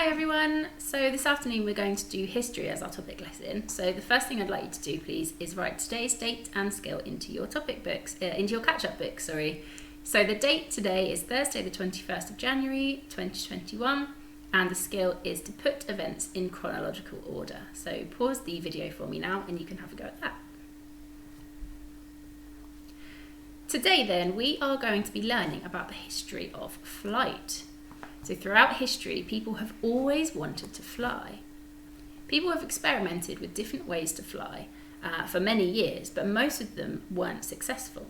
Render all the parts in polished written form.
Hi everyone, so this afternoon we're going to do history as our topic lesson. So the first thing I'd like you to do, please, is write today's date and skill into your topic books, into your catch-up books, sorry. So the date today is Thursday the 21st of January 2021 and the skill is to put events in chronological order. So pause the video for me now and you can have a go at that. Today then we are going to be learning about the history of flight. So throughout history, people have always wanted to fly. People have experimented with different ways to fly for many years, but most of them weren't successful.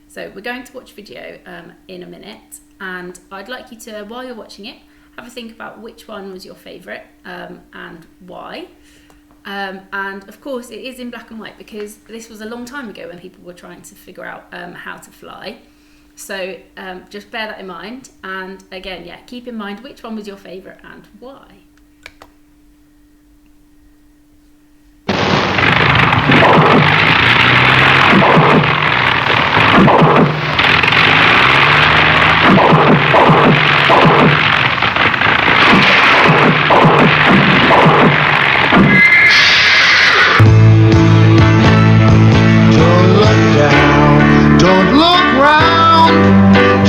So we're going to watch video in a minute, and I'd like you to, while you're watching it, have a think about which one was your favourite and why. And of course, it is in black and white because this was a long time ago when people were trying to figure out how to fly. So just bear that in mind, and again, keep in mind which one was your favourite and why.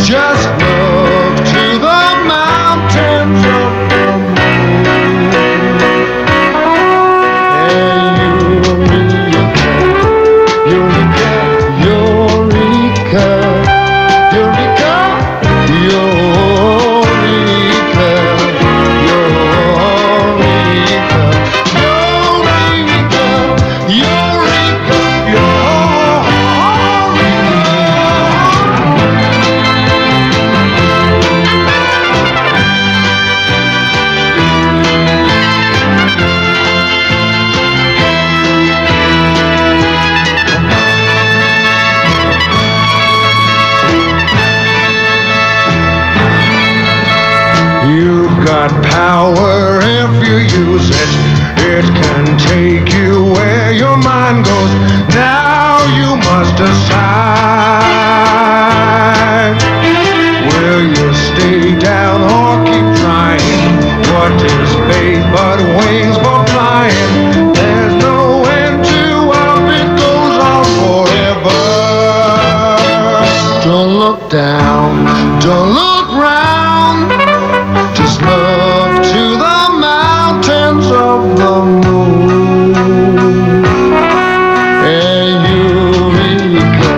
Just look to the mountains of the moon, and Eureka, Eureka, Eureka, Eureka, Eureka, Eureka, Eureka, Eureka. You've got power if you use it. It can take you where your mind goes. Now you must decide. Will you stay down or keep trying? What is faith but wings for flying? There's no end to up, it goes on forever. Don't look down, don't look round. Just look to the mountains of the moon, and Eureka,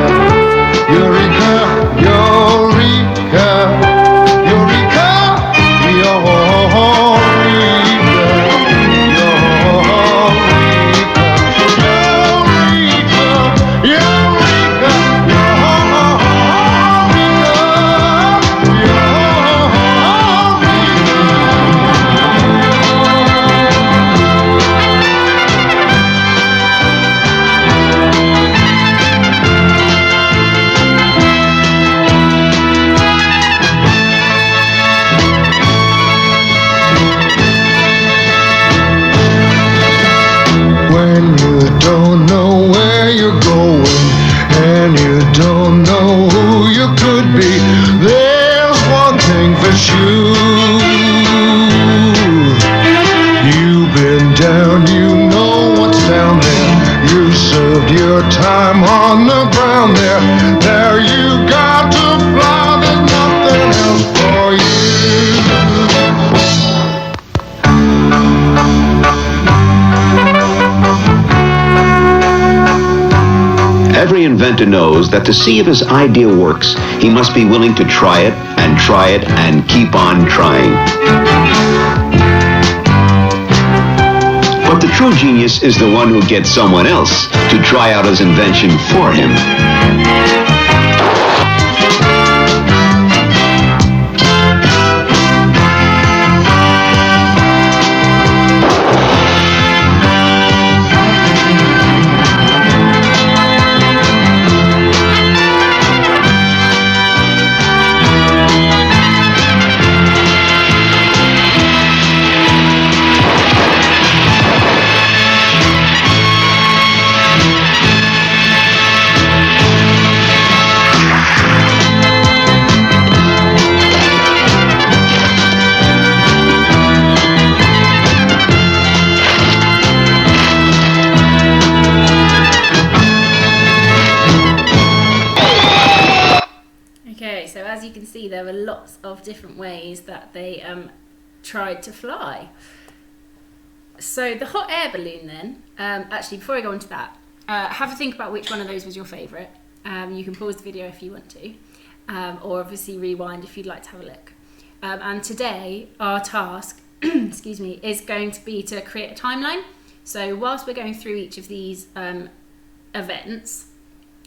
Eureka, Eureka, Eureka, Eureka, Eureka, When you don't know where you're going and you don't know who you could be, there's one thing for sure. You've been down, you know what's down there. You served your time on the ground there. There you got to fly, there's nothing else for you. Every inventor knows that to see if his idea works, he must be willing to try it and keep on trying. But the true genius is the one who gets someone else to try out his invention for him. lots of different ways that they tried to fly. So the hot air balloon then, actually before I go on to that, have a think about which one of those was your favourite. You can pause the video if you want to, or obviously rewind if you'd like to have a look. And today our task excuse me, is going to be to create a timeline. So whilst we're going through each of these events,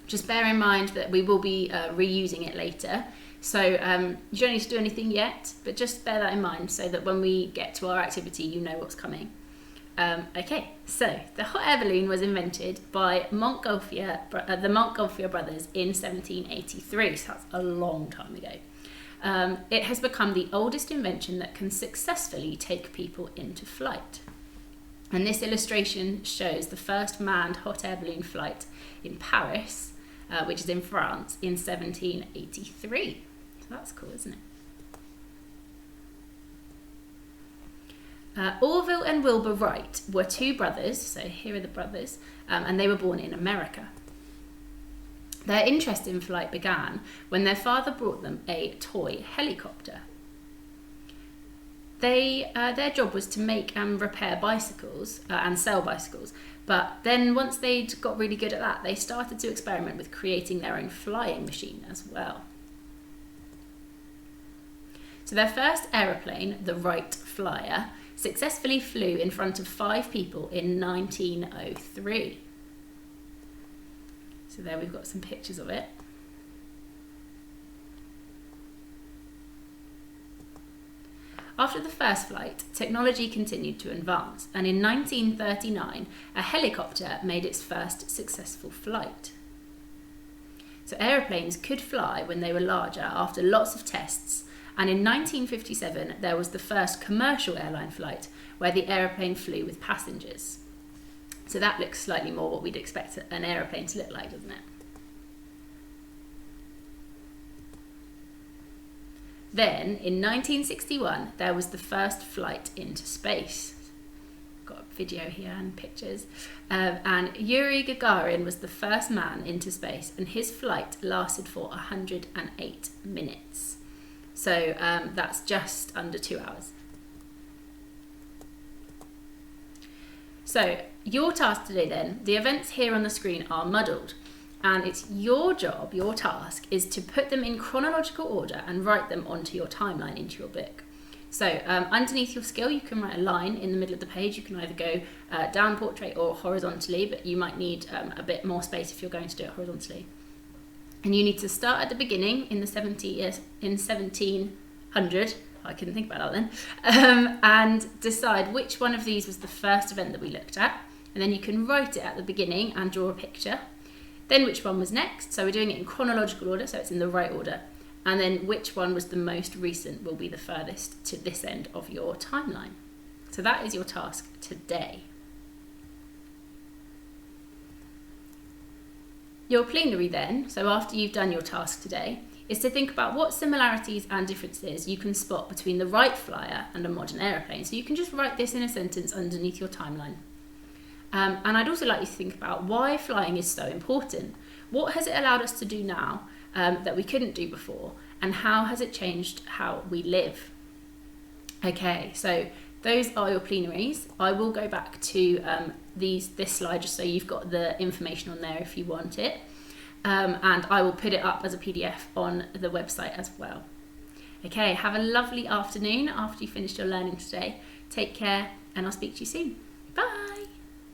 just bear in mind that we will be reusing it later. So you don't need to do anything yet, but just bear that in mind so that when we get to our activity, you know what's coming. Okay, so the hot air balloon was invented by the Montgolfier brothers in 1783, so that's a long time ago. It has become the oldest invention that can successfully take people into flight. And this illustration shows the first manned hot air balloon flight in Paris, which is in France, in 1783. So that's cool, isn't it? Orville and Wilbur Wright were two brothers, so here are the brothers, and they were born in America. Their interest in flight began when their father brought them a toy helicopter. Their job was to make and repair bicycles and sell bicycles, but then once they'd got really good at that, they started to experiment with creating their own flying machine as well. So their first aeroplane, the Wright Flyer, successfully flew in front of 5 people in 1903. So there we've got some pictures of it. After the first flight, technology continued to advance, and in 1939, a helicopter made its first successful flight. So aeroplanes could fly when they were larger after lots of tests, and in 1957 there was the first commercial airline flight where the aeroplane flew with passengers. So that looks slightly more what we'd expect an aeroplane to look like, doesn't it? Then, in 1961, there was the first flight into space. Got a video here and pictures. And Yuri Gagarin was the first man into space, and his flight lasted for 108 minutes. So that's just under 2 hours. So your task today then, the events here on the screen are muddled, and it's your job, your task, is to put them in chronological order and write them onto your timeline into your book. So underneath your skill, you can write a line in the middle of the page. You can either go down portrait or horizontally, but you might need a bit more space if you're going to do it horizontally. And you need to start at the beginning in 1700. I couldn't think about that then. And decide which one of these was the first event that we looked at. And then you can write it at the beginning and draw a picture. Then which one was next. So we're doing it in chronological order, so it's in the right order. And then which one was the most recent will be the furthest to this end of your timeline. So that is your task today. Your plenary then, so after you've done your task today, is to think about what similarities and differences you can spot between the Wright Flyer and a modern aeroplane. So you can just write this in a sentence underneath your timeline. And I'd also like you to think about why flying is so important. What has it allowed us to do now that we couldn't do before? And how has it changed how we live? Okay, so those are your plenaries. I will go back to this slide just so you've got the information on there if you want it. And I will put it up as a PDF on the website as well. Okay, have a lovely afternoon after you finished your learning today. Take care, and I'll speak to you soon.